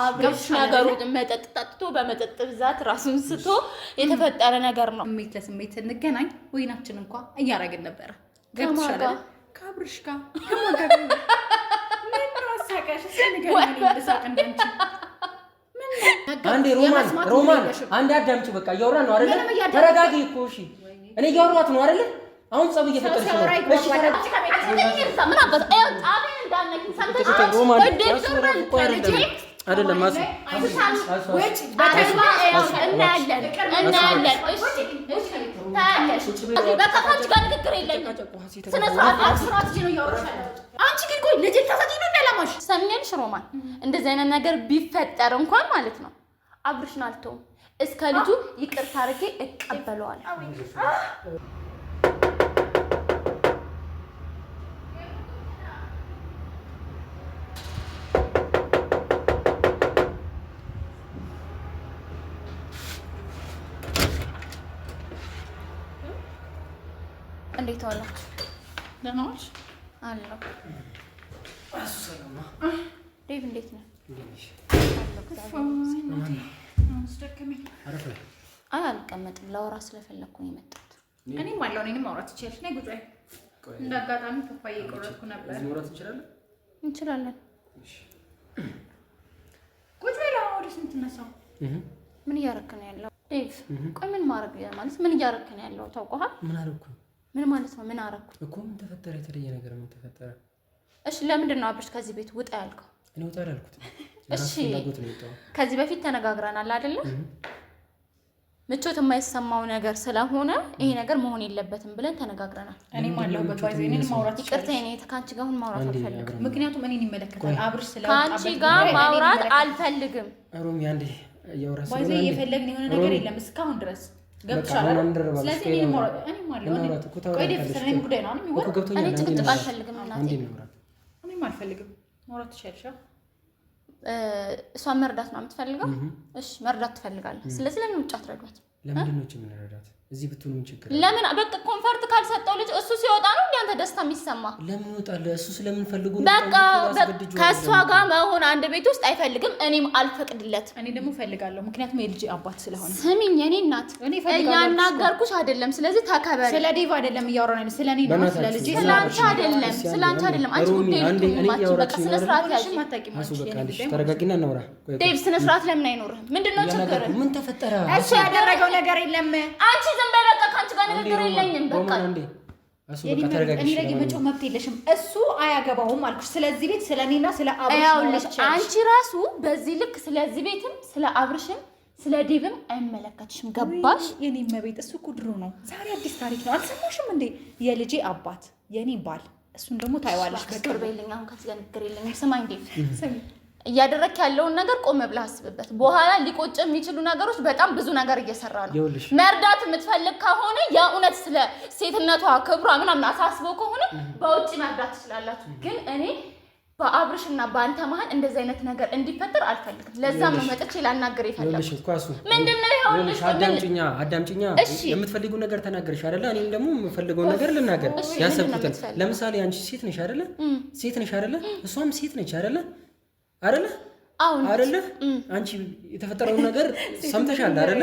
አብረሽ ነገሩ መጠጥ ጠጥቶ በመጠጥ ብዛት ራሱን ስቶ የተፈጠረ ነገር ነው። ስሜት ለስሜት እንገናኝ ወይናችን እንኳን እያረግን ነበር። ገብቶሻል? ከአብርሽ ጋር ምን ነው አሳቀሽ? ስለነገር ነው እንደሳቅ እንደንቺ አንዴ ሮማን አንዴ አዳምጪ። በቃ እያወራን ነው አይደል? ተረጋጊ እኮ እሺ። እኔ እያወራኋት ነው አይደል? አሁን ጸብ እየፈጠርሽ ነው። እሺ ተረጋጊ። ምን አባስ አቤን እንዳነኪ ሰምተሽ ሮማን አይደለም ማሱ ወጭ በተግባ እናያለን። እሺ ታያለሽ። በቃ ካንቺ ጋር ንግግር የለኝም። ስነ ስርዓት ነው እያወራሻለሁ። አንቺ ግን ቆይ ልጅ ታሳጂ ነው እንዳላማሽ ሰምኛልሽ። ሮማን እንደዚህ አይነት ነገር ቢፈጠር እንኳን ማለት ነው አብርሽን አልተውም። እስከ ልጁ ይቅርታ አድርጌ እቀበለዋለሁ። እንዴት ዋላችሁ? ደህና ነሽ? አለሁ። ዴቭ እንዴት ነህ? አይ አልቀመጥም። ላወራ ስለፈለኩ ነው የመጣሁት። እኔም አለሁ። እኔንም ማውራት ትችያለሽ። ነይ ቁጭ በይ። እንደ አጋጣሚ ፓፓዬ እየቆረጥኩ ነበር። ማውራት እንችላለን? እንችላለን። ቁጭ በይ። ወደ ስንት ነሳው? ምን እያደረክ ነው ያለው ዴቭ? ቆይ ምን ማድረግ ማለት ምን እያደረክ ነው ያለው? ታውቀዋል? ምን አደረኩ? ምን ማለት ነው? ምን አደረኩ እኮ ምን ተፈጠረ? የተለየ ነገር ምን ተፈጠረ? እሺ ለምንድን ነው አብርሽ ከዚህ ቤት ውጣ ያልከው? እኔ ውጣ ያልኩት እሺ ከዚህ በፊት ተነጋግረናል አይደለ? ምቾት የማይሰማው ነገር ስለሆነ ይሄ ነገር መሆን የለበትም ብለን ተነጋግረናል። እኔም አለሁበት ባይዘ እኔን ማውራት ይቅርታ፣ እኔ ካንቺ ጋር አሁን ማውራት አልፈልግም። ምክንያቱም እኔን ይመለከታል። አብርሽ ስለወጣ ካንቺ ጋር ማውራት አልፈልግም። አሮሚ አንዴ ያወራስ ባይዘ እየፈለግን የሆነ ነገር የለም እስካሁን ድረስ ገብቶሻል። ስለዚህ እኔም አለሁ። ቆይ ዴቭ ስለኔ ጉዳይ ነው የሚወራው። እኔ ጭቅጭቅ አልፈልግም እናቴ። እኔም አልፈልግም። ማውራት ትችያለሽ። እሷን መርዳት ነው የምትፈልገው? እሺ መርዳት ትፈልጋለህ። ስለዚህ ለምን ውጭ አትረዷት? ለምንድን ነው የምንረዳት? እዚህ ብትሆን ምን ችግር? ለምን በቃ ኮንፈርት ካልሰጠው ልጅ እሱ ሲወጣ ነው እንዴ አንተ ደስታ የሚሰማ? ለምን ይወጣል? እሱ ስለምን ፈልጉ ነው? በቃ ከሷ ጋር መሆን አንድ ቤት ውስጥ አይፈልግም። እኔም አልፈቅድለትም። እኔ ደግሞ ፈልጋለሁ፣ ምክንያቱም የልጅ አባት ስለሆነ። ስሚኝ የኔ እናት እያናገርኩሽ አይደለም። ስለዚህ ተከበሪ። ስለ ዴቭ አይደለም እያወራን ያለው፣ ስለኔ ነው። ስለ ልጅ ስላንቺ አይደለም። አንቺ ጉዳይ ነው። በቃ ስነ ስርዓት ያዥ። ተረጋጊና እናውራ። ዴቭ ስነ ስርዓት ለምን አይኖርም? ምንድነው ችግር? ምን ተፈጠረ? እሱ ያደረገው ነገር የለም። አንቺ ዝም በይ በቃ። ካንቺ ጋር ነገር የለኝም። በቃ እኔ ላይ መጮህ መብት የለሽም። እሱ አያገባውም አልኩሽ። ስለዚህ ቤት ስለኔና ስለ አብርሽ አንቺ ራሱ በዚህ ልክ ስለዚህ ቤትም ስለ አብርሽም ስለ ዴቭም አይመለከትሽም። ገባሽ? የኔ መቤት እሱ እኮ ድሮ ነው። ዛሬ አዲስ ታሪክ ነው። አልሰማሽም እንዴ? የልጄ አባት የኔ ባል፣ እሱን ደግሞ ታይዋለሽ። በቅርብ የለኝ። አሁን ከዚህ ጋር ነገር የለኝም። ስማኝ ዴቭ፣ እያደረክ ያለውን ነገር ቆም ብለህ አስብበት። በኋላ ሊቆጭ የሚችሉ ነገሮች በጣም ብዙ ነገር እየሰራ ነው። መርዳት የምትፈልግ ከሆነ የእውነት ስለ ሴትነቷ ክብሯ ምናምን አሳስበው ከሆነ በውጭ መርዳት ትችላላችሁ። ግን እኔ በአብርሽና በአንተ መሀል እንደዚህ አይነት ነገር እንዲፈጠር አልፈልግም። ለዛም ነው መጥቼ ላናገር የፈለኩት። ምንድነው ይኸውልሽ፣ አዳምጪኛ። የምትፈልጊው ነገር ተናገርሽ አይደለ? እኔም ደግሞ የምፈልገው ነገር ልናገር። ያሰብኩትን ለምሳሌ አንቺ ሴት ነሽ አይደለ? እሷም ሴት ነች አይደለ? አይደለ? አንቺ የተፈጠረውን ነገር ሰምተሻል አይደለ?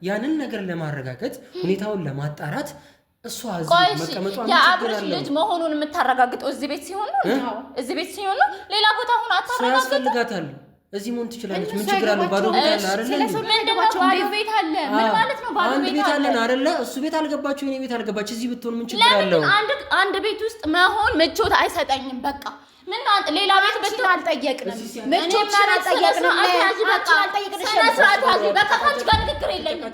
ያንን ነገር ለማረጋገጥ ሁኔታውን ለማጣራት እሷ እዚህ መቀመጧ የአብርሽ ልጅ መሆኑን የምታረጋግጠው እዚህ ቤት ሲሆን ነው። ሌላ ቦታ ሆኖ አታረጋግጥ። ያስፈልጋታል። እዚህ መሆን ትችላለች። ምን ችግር አለው? ባዶ ቤት አለ አይደለ? ባዶ ቤት አለ። ምን ማለት ነው? ባዶ ቤት አለ አይደለ? እሱ ቤት አልገባችሁ፣ እኔ ቤት አልገባች። እዚህ ብትሆን ምን ችግር አለው? አንድ ቤት ውስጥ መሆን ምቾት አይሰጠኝም። በቃ ምን ሌላ ቤት ብትሆን አልጠየቅንም። ምቾት አልጠየቅንም። ስነ ስርዓት ያዥ። በቃ ካንቺ ጋር ንግግር የለኝም።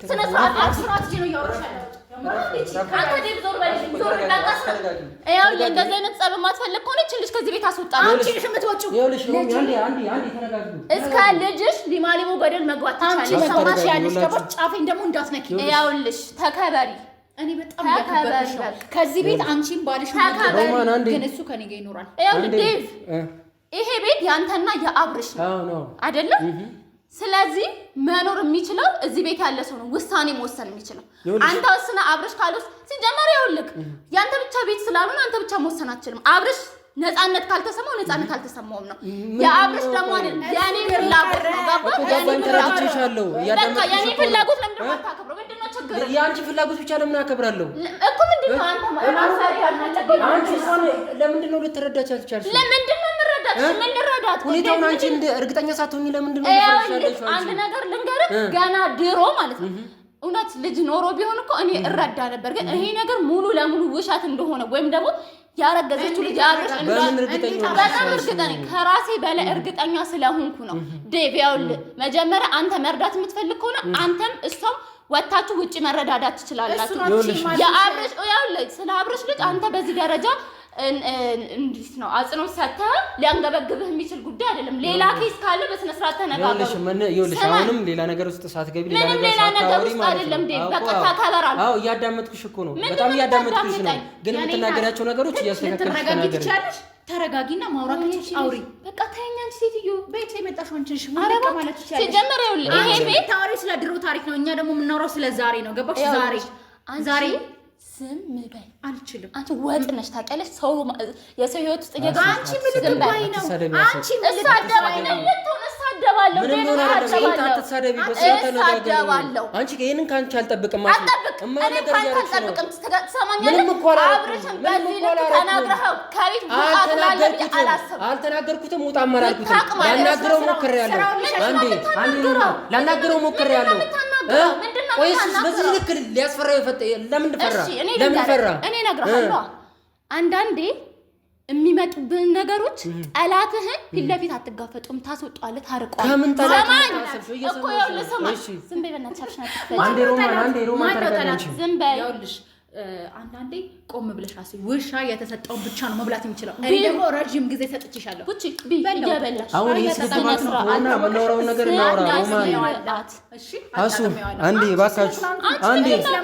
ስነ ስርዓት ነው እያወራሻለሁ። አንተ ዴቭ ዞር በልሽ። እንደዚህ አይነት ጸብ የማትፈልግ ከሆነች ልጅ ከዚህ ቤት አስወጣ። አንቺ ልጅ የምትወጪው እስከ ልጅሽ ሊማሊሙ ገደል መግባት ትችላለሽ። ሰማሽ ያለሽ ገባሽ? ጫፌን ደግሞ እንዳትነኪ። ይኸውልሽ ተከበሪ። እኔ በጣም ያከበርሽ ነው። ከዚህ ቤት አንቺም ባልሽ ግን እሱ ከኔ ጋር ይኖራል። ይኸውልሽ ዴቭ፣ ይሄ ቤት ያንተና የአብርሽ ነው አይደለም? ስለዚህ መኖር የሚችለው እዚህ ቤት ያለ ሰው ነው ውሳኔ መወሰን የሚችለው። አንተ ወስነ አብርሽ ካልወስ ሲጀመር ይኸውልህ ያንተ ብቻ ቤት ስላልሆነ አንተ ብቻ መወሰን አትችልም። አብርሽ ነፃነት ካልተሰማው ነፃነት አልተሰማውም ነው። የአብርሽ ደግሞ ያኔ ፍላጎት ነው። ተረድቼሻለሁ። በቃ ያኔ ፍላጎት ለምን ነው የማታከብረው? ምንድነው ችግር? የአንቺ ፍላጎት ብቻ ለምን አከብራለሁ እኮ? ምንድነው አንቺ ለምንድን ነው ልትረዳች አልቻልሽም? ለምንድን ነው የምረዳት? ምን ልረዳት? ሁኔታውን አንቺ እርግጠኛ ሳትሆኚ ለምንድን ነው አንድ ነገር ልንገርህ፣ ገና ድሮ ማለት ነው እውነት ልጅ ኖሮ ቢሆን እኮ እኔ እረዳ ነበር። ግን ይሄ ነገር ሙሉ ለሙሉ ውሸት እንደሆነ ወይም ደግሞ ያረገዘችው ልጅ አብርሽ በጣም እርግጠኛ ከራሴ በላይ እርግጠኛ ስለሆንኩ ነው። ዴቭ ያውልህ መጀመሪያ አንተ መርዳት የምትፈልግ ከሆነ አንተም እሷም ወጣችሁ ውጪ መረዳዳት ትችላላችሁ። የአብርሽ ያውልህ ስለ አብርሽ ልጅ አንተ በዚህ ደረጃ እንዴት ነው አጽንኦት ሰጥተህ ሊያንገበግብህ የሚችል ጉዳይ አይደለም። ሌላ ኬስ ካለ በስነ ስርዓት ተነጋገሩ። ይኸውልሽ አሁንም ሌላ ነገር ውስጥ ሳትገቢ ሌላ ነገር ውስጥ አይደለም። በቃ ታከበራለህ። አዎ እያዳመጥኩሽ እኮ ነው፣ በጣም እያዳመጥኩሽ ነው። ግን የምትናገራቸው ነገሮች እያስተካከልሽ ተናገሪ። ተረጋጊና ማውራት አውሪ። በቃ ተይኝ አንቺ ሴትዮ። ቤት የመጣሽው አንቺ ነሽ። ምን ማለት ይችላል? ሲጀመር ይሄ ቤት ታውሪ ስለ ድሮ ታሪክ ነው። እኛ ደግሞ የምናወራው ስለ ዛሬ ነው። ገባሽ? ዛሬ ዝም በይ። አልችልም። አንቺ ወጥ ነሽ ታውቂያለሽ። ሰው የሰው ህይወት ውስጥ እየገባሽ አንቺ ምን ልትባይ ነው? አንቺ ምን ልትሳደባይ ነው? እሳደባለሁ። አንቺ ይሄንን ካንቺ አልጠብቅም። አልተናገርኩትም። ውጣ አመራልኩትም። ላናግረው ሞክሬያለሁ። ወይስ በዚህ ልክ ሊያስፈራው ለምን ፈራ? ለምን ፈራ? እኔ እነግርሃለሁ። አንዳንዴ የሚመጡብን ነገሮች ጠላትህን ፊት ለፊት አትጋፈጡም፣ ታስወጣለህ፣ ታርቀዋለህ። ከምን ጠላት እኮ ይኸውልህ፣ ስማ፣ ዝም በይ በእናትሽ። አንዴ ሮማን ተረጋግጪ። ዝም በይ። ይኸውልሽ አንዳንዴ ቆም ብለሽ አስቢ። ውሻ የተሰጠውን ብቻ ነው መብላት የሚችለው። እኔ ደግሞ ረጅም ጊዜ ሰጥቼሻለሁ። እቺ እየበላሽ አሁን የስልጣናት ነውና የምናወራውን ነገር እናወራ። እሺ አሱ አንዴ እባካችሁ፣ አንዴ የሰው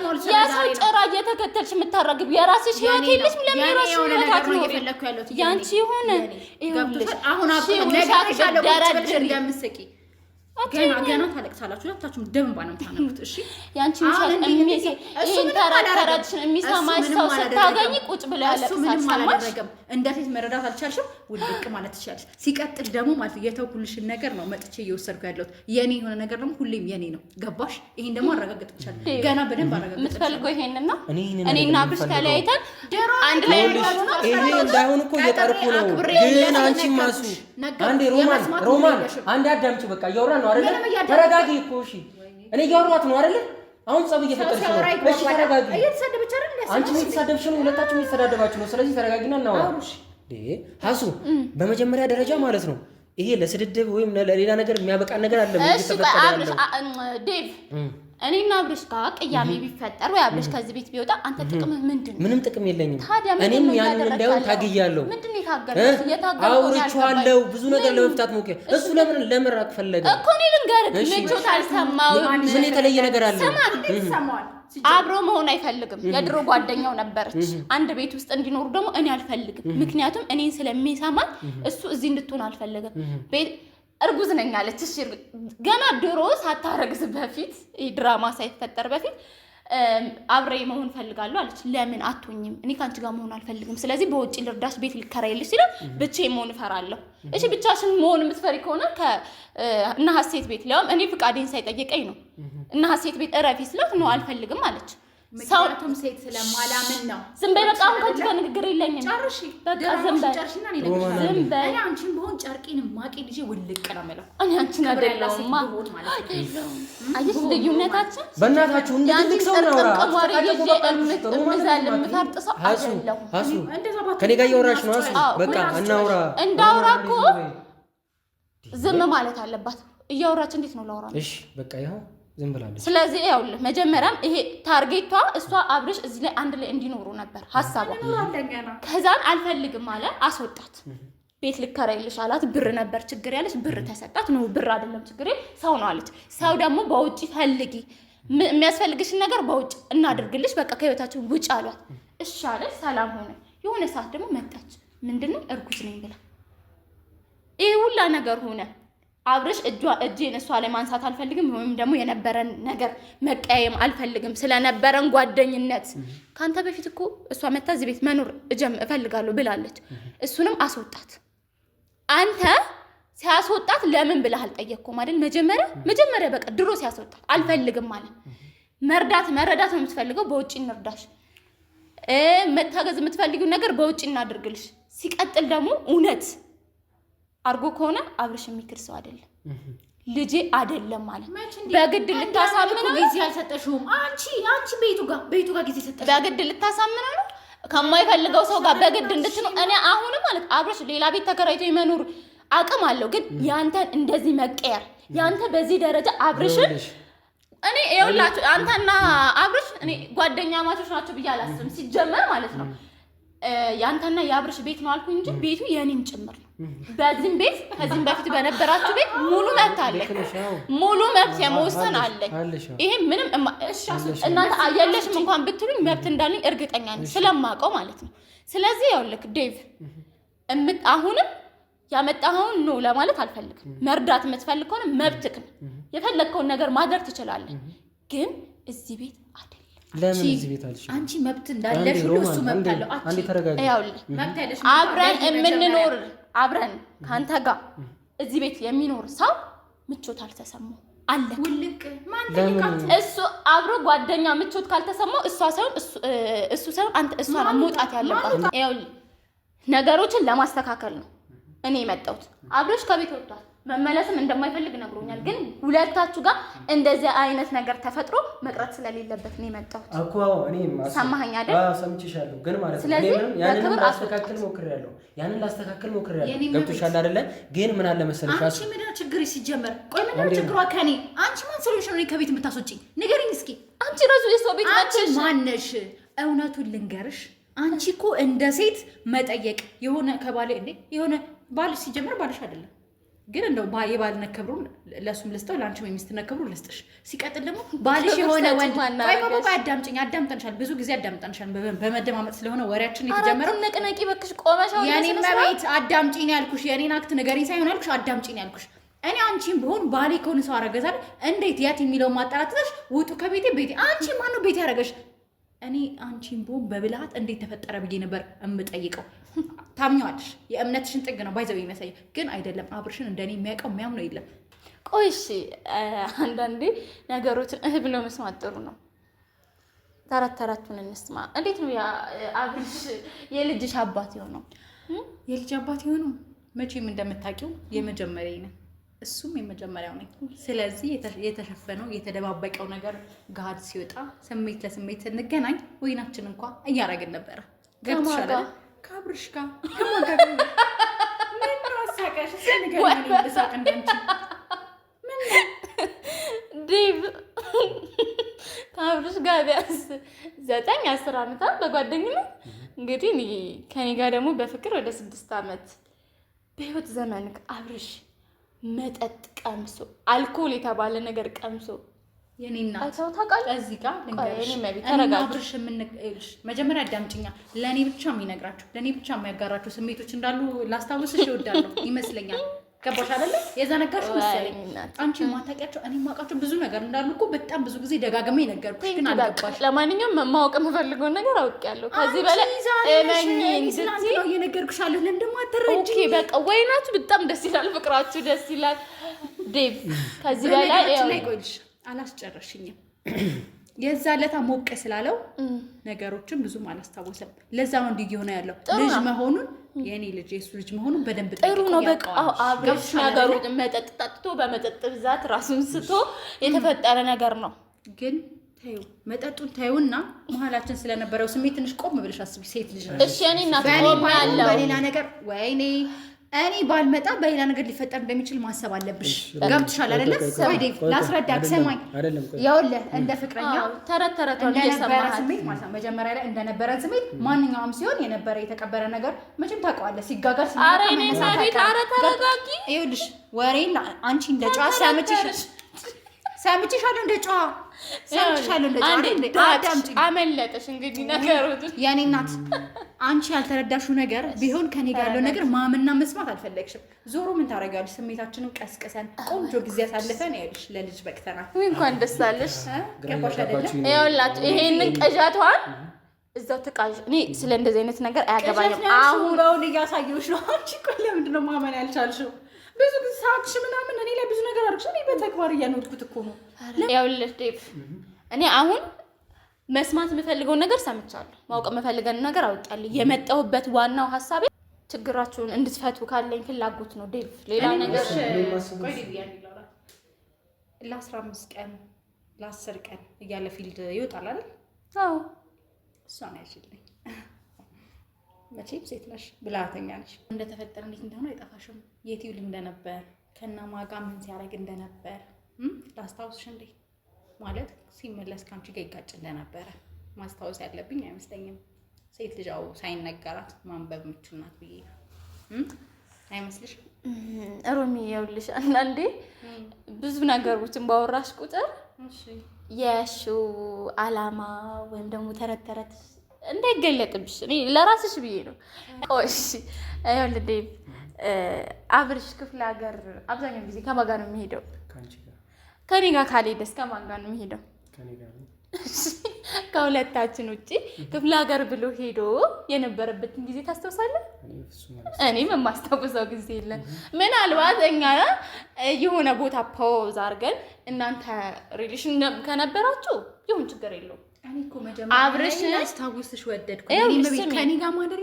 ጭራ እየተከተልሽ የምታረግብ የራስሽ ህይወት የለሽ። ለምን የራስሽ ህይወት አትኖሪ? እየፈለኩ ያለሁት ያንቺ ሆነ ይኸውልሽ፣ አሁን ነገርሻለሁ ብለሽ እንደምትስቂ ገና ታለቅሳላችሁ። ሁለታችሁም ደም እንባ ነው የምታነቡት። እሺ ያንቺ ይሄን ተረተረችን የሚሰማሽ ሰው ስታገኝ ቁጭ ብለ ያለቅሳል። ሰማሽ? እንደ ሴት መረዳት አልቻልሽም። ውድቅ ማለት ትችያለሽ። ሲቀጥል ደግሞ ማለት የተውኩልሽን ነገር ነው መጥቼ እየወሰድኩ ያለሁት። የኔ የሆነ ነገር ደግሞ ሁሌም የኔ ነው። ገባሽ? ይሄን ደግሞ አረጋግጥልሻለሁ። ገና በደንብ አረጋግጥልሻለሁ። የምትፈልገው ይሄንን ነው። እኔና አብርሽ ተለያይተን አንድ ላይ ይሄ እንዳይሆን እኮ እየጠርኩ ነው። ግን አንቺ ማሱ አንዴ ሮማን አንዴ አዳምጪ። በቃ እያወራ ነው አይደል? ተረጋጊ እኮ እሺ። እኔ እያወራኋት ነው አይደል? አሁን ጸብ እየፈጠርሽ ነው። እሺ ተረጋጊ። እየተሳደበች አይደል? አንቺ እየተሳደብሽ ነው፣ ሁለታችሁም እየተሳደባችሁ ነው። ስለዚህ ተረጋጊና እናወራ። ሀሱ በመጀመሪያ ደረጃ ማለት ነው ይሄ ለስድድብ ወይም ለሌላ ነገር የሚያበቃ ነገር አለ። ዴቭ እኔና አብርሽ ጋር ቅያሜ ቢፈጠር ወይ አብርሽ ከዚህ ቤት ቢወጣ አንተ ጥቅምህ ምንድን ነው? ምንም ጥቅም የለኝም። እኔም ያንን እንዳይሆን ታግያለሁ። ምንድን ነው የታገልኩት? አውርቼዋለሁ። ብዙ ነገር ለመፍታት ሞክሬ እሱ ለምን ፈለገ እኮ እኔ ልንገርህ፣ ምቾት አልሰማውም። ምን የተለየ ነገር አለ? አብሮ መሆን አይፈልግም። የድሮ ጓደኛው ነበረች። አንድ ቤት ውስጥ እንዲኖሩ ደግሞ እኔ አልፈልግም። ምክንያቱም እኔን ስለሚሰማኝ እሱ እዚህ እንድትሆን አልፈልግም። እርጉዝ ነኝ አለች። እሺ ገና ድሮ ሳታረግዝ በፊት ድራማ ሳይፈጠር በፊት አብሬ መሆን ፈልጋለሁ አለች። ለምን አትሆኝም? እኔ ካንቺ ጋር መሆን አልፈልግም። ስለዚህ በውጪ ልርዳሽ፣ ቤት ልከራይልሽ ሲል ብቻዬን መሆን እፈራለሁ። እሺ ብቻሽን መሆን የምትፈሪ ከሆነ እና ሀሴት ቤት ሊያውም እኔ ፍቃዴን ሳይጠይቀኝ ነው እና ሀሴት ቤት እረፊ ስላት ነው አልፈልግም አለች። ሰውቱም ሴት ስለማላምን ነው። ዝም በይ በቃ። አሁን ከአንቺ ጋር ንግግር የለኝም። ጨርሺ በቃ ዝም በይ። ዝም በይ። እኔ አንቺን በሆን ጨርቄን ማቄን ልጄ ውልቅ ነው የምለው። እኔ አንቺን አይደለሁማ። አየሽ ልዩነታችን። በእናታችሁ እንደ ትልቅ ሰው ነው። ሀሱ ከኔ ጋር እያወራሽ ነው። ሀሱ በቃ እናውራ። እንዳውራ እኮ ዝም ማለት አለባት። እያወራች እንዴት ነው ላውራ? እሺ በቃ ይኸው ዝም ብላለች። ስለዚህ ያውልህ መጀመሪያም ይሄ ታርጌቷ እሷ አብርሽ እዚህ ላይ አንድ ላይ እንዲኖሩ ነበር ሐሳቧ። ከዛን አልፈልግም አለ፣ አስወጣት። ቤት ልከራይልሽ አላት። ብር ነበር ችግር ያለች፣ ብር ተሰጣት። ነው ብር አይደለም ችግሬ ሰው ነው አለች። ሰው ደግሞ በውጪ ፈልጊ፣ የሚያስፈልግሽን ነገር በውጪ እናድርግልሽ፣ በቃ ከህይወታችን ውጭ አሏት። እሺ አለች። ሰላም ሆነ። የሆነ ሰዓት ደግሞ መጣች። ምንድነው እርጉዝ ነኝ ብላ ይሄ ሁላ ነገር ሆነ። አብርሽ እጄን እሷ ላይ ማንሳት አልፈልግም ወይም ደግሞ የነበረን ነገር መቀየም አልፈልግም ስለነበረን ጓደኝነት ካንተ በፊት እኮ እሷ መታ እዚህ ቤት መኖር እፈልጋለሁ ብላለች እሱንም አስወጣት አንተ ሲያስወጣት ለምን ብለህ አልጠየቅኩም አይደል መጀመሪያ በቃ ድሮ ሲያስወጣት አልፈልግም ማለት መረዳት ነው የምትፈልገው በውጪ እንርዳሽ መታገዝ የምትፈልጊው ነገር በውጪ እናድርግልሽ ሲቀጥል ደግሞ እውነት አርጎ ከሆነ አብርሽ የሚክር ሰው አይደለም ልጄ አይደለም ማለት በግድ ልታሳምነው ጊዜ አልሰጠሽውም አንቺ ቤቱ ጋር ጊዜ ሰጠሽ በግድ ልታሳምነው ነው ከማይፈልገው ሰው ጋር በግድ እንድትነው እኔ አሁን ማለት አብርሽ ሌላ ቤት ተከራይቶ ይመኑር አቅም አለው ግን ያንተን እንደዚህ መቀየር ያንተ በዚህ ደረጃ አብርሽን እኔ ይኸውላችሁ አንተና አብርሽ እኔ ጓደኛ ማቾች ናቸው ብዬ አላስብም ሲጀመር ማለት ነው ያንተና የአብርሽ ቤት ነው አልኩኝ እንጂ ቤቱ የኔም ጭምር ነው በዚህም ቤት ከዚህም በፊት በነበራችሁ ቤት ሙሉ መብት አለ ሙሉ መብት የመወሰን አለ ይሄ ምንም እናንተ አየለሽም እንኳን ብትሉኝ መብት እንዳለኝ እርግጠኛ ነኝ ስለማውቀው ማለት ነው ስለዚህ ያውልክ ዴቭ አሁንም ያመጣኸውን ነው ለማለት አልፈልግም መርዳት የምትፈልግ ከሆነ መብትክ ነው የፈለግከውን ነገር ማድረግ ትችላለህ ግን እዚህ ቤት አይደለም ለምን እዚህ ቤት አልሽ አንቺ መብት እንዳለሽ ሁሉ እሱ መብት አለው አንዴ ተረጋጋ መብት ያለሽ አብረን የምንኖር አብረን ካንተ ጋር እዚህ ቤት የሚኖር ሰው ምቾት አልተሰማው አለ ውልቅ ማን ተይካት እሱ አብሮ ጓደኛ ምቾት ካልተሰማው እሱ ሳይሆን አንተ እሷ ነው መውጣት ያለባት ይኸውልህ ነገሮችን ለማስተካከል ነው እኔ የመጣሁት አብርሽ ከቤት ወጥቷል መመለስም እንደማይፈልግ ነግሮኛል ግን ሁለታችሁ ጋር እንደዚህ አይነት ነገር ተፈጥሮ መቅረት ስለሌለበት ነው የመጣሁት እኮ እኔ ሰማኸኝ አይደል ሰምቼሻለሁ ግን ማለት ነው ያንን ላስተካክል ሞክሬያለሁ ገብቶሻል አይደለ ግን ምን አለ መሰለሽ አንቺ ምን ችግር ሲጀመር ቆይ ምን ችግሯ ከኔ አንቺ ማን ስለሆነሽ ነው ከቤት የምታስወጪኝ ንገሪኝ እስኪ አንቺ ራሱ የሰው ቤት አንቺ ማነሽ እውነቱን ልንገርሽ አንቺ እኮ እንደ ሴት መጠየቅ የሆነ ከባለ የሆነ ባል ሲጀመር ባልሽ አይደለም ግን እንደው የባልነት ክብሩን ለሱም ልስጠው ላንቺም የሚስትነት ክብሩን ልስጥሽ ሲቀጥል ደግሞ ባልሽ የሆነ ወንድ ቆይ አዳምጠንሻል ብዙ ጊዜ አዳምጠንሻል በመደማመጥ ስለሆነ ወሬያችን የተጀመረው ነቅነቂ በክሽ ቆመሻው የኔ መቤት አዳምጪኝ ያልኩሽ የኔን አክት ንገሪኝ ሳይሆን ያልኩሽ አዳምጪኝ ያልኩሽ እኔ አንቺም በሆን ባሌ ከሆነ ሰው አረገዛል እንዴት ያት የሚለው ማጣራትሽ ውጡ ከቤቴ አንቺ ማን ነው ቤት ያረገሽ እኔ አንቺን ቦም በብልሃት እንዴት ተፈጠረ ብዬ ነበር እምጠይቀው ታምኛለሽ የእምነትሽን ጥግ ነው ባይዘው ይመስል ግን አይደለም አብርሽን እንደኔ የሚያውቀው የሚያምነው የለም ቆይሽ አንዳንዴ ነገሮችን ብሎ መስማት ጥሩ ነው ተራተራቱን እንስማ እንዴት ነው ያ አብርሽ የልጅሽ አባት ይሆነው የልጅ አባት ይሆነው መቼም እንደምታውቂው የመጀመሪያዬ ነው እሱም የመጀመሪያው ነኝ ስለዚህ የተሸፈነው የተደባበቀው ነገር ጋር ሲወጣ ስሜት ለስሜት እንገናኝ ወይናችን እንኳን እያረግን ነበር ገብቶሻል ካብርሽ ጋር ከማጋገር ምን ተሳቀሽ ስለነገር ምን ልሳቅ እንደንቺ ምን ዴቭ ካብርሽ ጋር ቢያንስ 9-10 ዓመት በጓደኝነት እንግዲህ ከኔ ጋር ደግሞ በፍቅር ወደ 6 ዓመት በህይወት ዘመንክ አብርሽ መጠጥ ቀምሶ አልኮል የተባለ ነገር ቀምሶ የኔና አይተው ታውቃለህ እዚህ ጋር ልንገርሽ አብርሽ ምንልሽ መጀመሪያ አዳምጪኛ ለኔ ብቻ የሚነግራችሁ ለኔ ብቻ የሚያጋራችሁ ስሜቶች እንዳሉ ላስታውስሽ እወዳለሁ ይመስለኛል ገባሽ አይደለ የዛ ነገር መሰለኝ አንቺ ማታውቂያቸው እኔ ማውቃቸው ብዙ ነገር እንዳሉ እኮ በጣም ብዙ ጊዜ ደጋግሜ ነገርኩሽ ግን አልገባሽ ለማንኛውም ማወቅ የምፈልገው ነገር አውቄያለሁ ከዚህ በላይ እመኚኝ ስለዚህ ነው እየነገርኩሽ አለሁ ለምን ደግሞ አትረጂ ኦኬ በቃ ወይናችሁ በጣም ደስ ይላል ፍቅራችሁ ደስ ይላል ዴቭ ከዚህ በላይ ቆይልሽ አላስጨረሽኝም የዛ ለታ ሞቀ ስላለው ነገሮችን ብዙም አላስታወሰም ለዛ ነው እንዲህ ሆነ ያለው ልጅ መሆኑን የኔ ልጅ የሱ ልጅ መሆኑን በደንብ ጥሩ ነው በቃ አብርሽ ነገሩ መጠጥ ጠጥቶ በመጠጥ ብዛት ራሱን ስቶ የተፈጠረ ነገር ነው ግን ታዩ መጠጡን ታዩና መሀላችን ስለነበረው ስሜት ትንሽ ቆም ብለሽ አስቢ ሴት ልጅ ነው እሺ እኔ እና ቆም ያለው በሌላ ነገር ወይኔ እኔ ባልመጣ በሌላ ነገር ሊፈጠር እንደሚችል ማሰብ አለብሽ ገብትሻል አይደለ ወይ ዴቭ ላስረዳክ ሰማኝ ያውልህ እንደ ፍቅረኛ ተረተረቷል የነበረ ስሜት ማለት ነው መጀመሪያ ላይ እንደነበረ ስሜት ማንኛውም ሲሆን የነበረ የተቀበረ ነገር መቼም ታውቀዋለህ ሲጋጋር አረ እኔ ሳቢት አረ ተረጋጊ ይኸውልሽ ወሬን አንቺ እንደ ጨዋ ሰምቼሻለሁ እንደ ጨዋ ሰምቼሻለሁ እንደ ጨዋ አዳምጪ አመለጠሽ እንግዲህ ነገሩት የኔ እናት አንቺ ያልተረዳሽው ነገር ቢሆን ከኔ ጋር ያለው ነገር ማመንና መስማት አልፈለግሽም። ዞሮ ምን ታደርጊያለሽ? ስሜታችንን ቀስቀሰን ቆንጆ ጊዜ አሳልፈን ያልሽ ለልጅ በቅተናል። ወይ እንኳን ደስ አለሽ። ገባሽ አይደለ? ይኸውላችሁ ይሄንን ቅዠቷን እዛው ተቃዥ። እኔ ስለ እንደዚህ አይነት ነገር አያገባኝም። አሁን በአሁን እያሳየሁሽ ነው። አንቺ ቆይ ለምንድን ነው ማመን ያልቻልሽው? ብዙ ጊዜ ሳቅሽ ምናምን እኔ ላይ ብዙ ነገር አድርግሽ። እኔ በተግባር እያኖርኩት እኮ ነው። ይኸውልሽ ዴቭ፣ እኔ አሁን መስማት የምፈልገውን ነገር ሰምቻለሁ። ማወቅ የምፈልገውን ነገር አውቃለሁ። የመጣሁበት ዋናው ሀሳቤ ችግራችሁን እንድትፈቱ ካለኝ ፍላጎት ነው ዴቭ። ሌላ ነገር ቆይ ዴቭ ያለው ለ15 ቀን ለ10 ቀን እያለ ፊልድ ይወጣል አይደል? አዎ እሷን አይችልኝ። መቼም ሴት ነሽ፣ ብልሃተኛ ነሽ። እንደተፈጠረ እንዴት እንደሆነ አይጠፋሽም። የት ይውል እንደነበር ከነማጋ ምን ሲያደርግ እንደነበር ላስታውስሽ እንዴ? ማለት ሲመለስ ካንቺ ጋር ይጋጭ እንደነበረ ማስታወስ ያለብኝ አይመስለኝም። ሴት ልጅው ሳይነገራት ማንበብ የምትችል ናት ብዬ አይመስልሽም? ሮሚ ይኸውልሽ አንዳንዴ ብዙ ነገሮችን ባወራሽ ቁጥር የሹ አላማ ወይም ደግሞ ተረት ተረት እንዳይገለጥብሽ እኔ ለራስሽ ብዬ ነው። እሺ ይኸውልህ ዴቭ፣ አብርሽ ክፍለ ሀገር አብዛኛው ጊዜ ከማን ጋር ነው የሚሄደው? ከኔ ጋር ካልሄደስ ከማን ጋር ነው የሚሄደው? ከሁለታችን ውጪ ክፍለ ሀገር ብሎ ሄዶ የነበረበትን ጊዜ ታስታውሳለህ? እኔም የማስታውሰው ጊዜ የለም። ምናልባት እኛ የሆነ ቦታ ፖዝ አድርገን እናንተ ሪሌሽን ከነበራችሁ ይሁን ችግር የለውም። አብርሽ አስታውስሽ ወደድኩ። ከኔ ጋር ማደር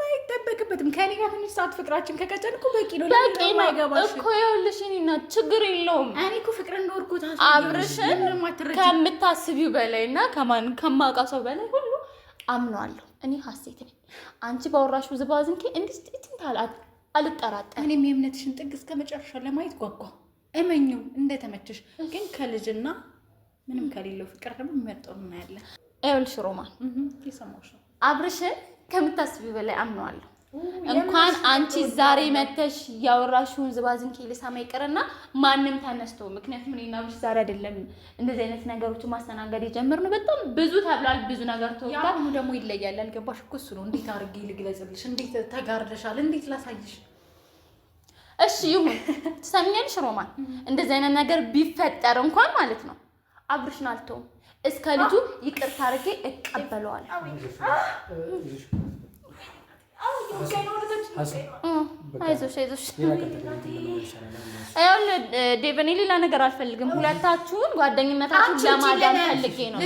አይጠበቅበትም። ከኔ ጋር ትንሽ ሰዓት ፍቅራችን ከቀጨን እኮ በቂ ነው። ለምን አይገባሽ እኮ? ይኸውልሽ እኔና ችግር የለውም። እኔ እኮ ፍቅር እንደወርኩት አብርሽን ከምታስቢው በላይና ከማውቃው ሰው በላይ ሁሉ አምነዋለሁ። እኔ ሀሴት ነኝ። አንቺ ባወራሽው ዝባዝንኬ እንዴት አልጠራጠርም። እኔም የእምነትሽን ጥግ እስከ መጨረሻ ለማየት ጓጓ። እመኚው እንደተመቸሽ። ግን ከልጅና ምንም ከሌለው ፍቅር ደግሞ የሚመጣው እናያለን። ይኸውልሽ ሮማን፣ የሰማሁሽ ነው። አብርሽን ከምታስቢው በላይ አምነዋለሁ። እንኳን አንቺ ዛሬ መተሽ ያወራሽውን ዝባዝንኬ ልሰማ ይቅርና ማንም ተነስቶ፣ ምክንያቱም እኔና አብርሽ ዛሬ አይደለም እንደዚህ አይነት ነገሮችን ማስተናገድ የጀመርነው። በጣም ብዙ ተብሏል፣ ብዙ ነገር ተወጣ። ያው ደግሞ ይለያል። አልገባሽ እኮ እሱ ነው። እንዴት አድርጌ ልግለጽልሽ? እንዴት ተጋርደሻል? እንዴት ላሳይሽ? እሺ ይሁን። ትሰሚኛለሽ ሮማን፣ እንደዚህ አይነት ነገር ቢፈጠር እንኳን ማለት ነው አብርሽን አልተውም። እስከ ልጁ ይቅርታ አድርጌ እቀበለዋለሁ። አይዞሽ ይኸውልህ ዴቭ፣ እኔ ሌላ ነገር አልፈልግም። ሁለታችሁን ጓደኝነታችሁን ለማዳን ፈልጌ ነው።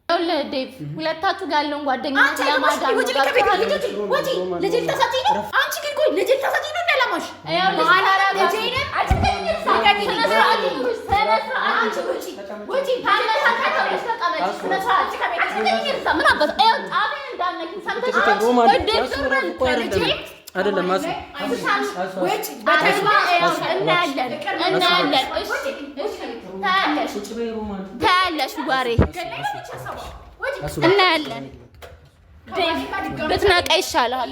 ይኸውልህ ዴቭ፣ ሁለታችሁ ጋር ያለውን ጓደኝነት ለማዳን ነው። ታያለሽ ወሬ እናያለን። ብትነቃ ይሻላል።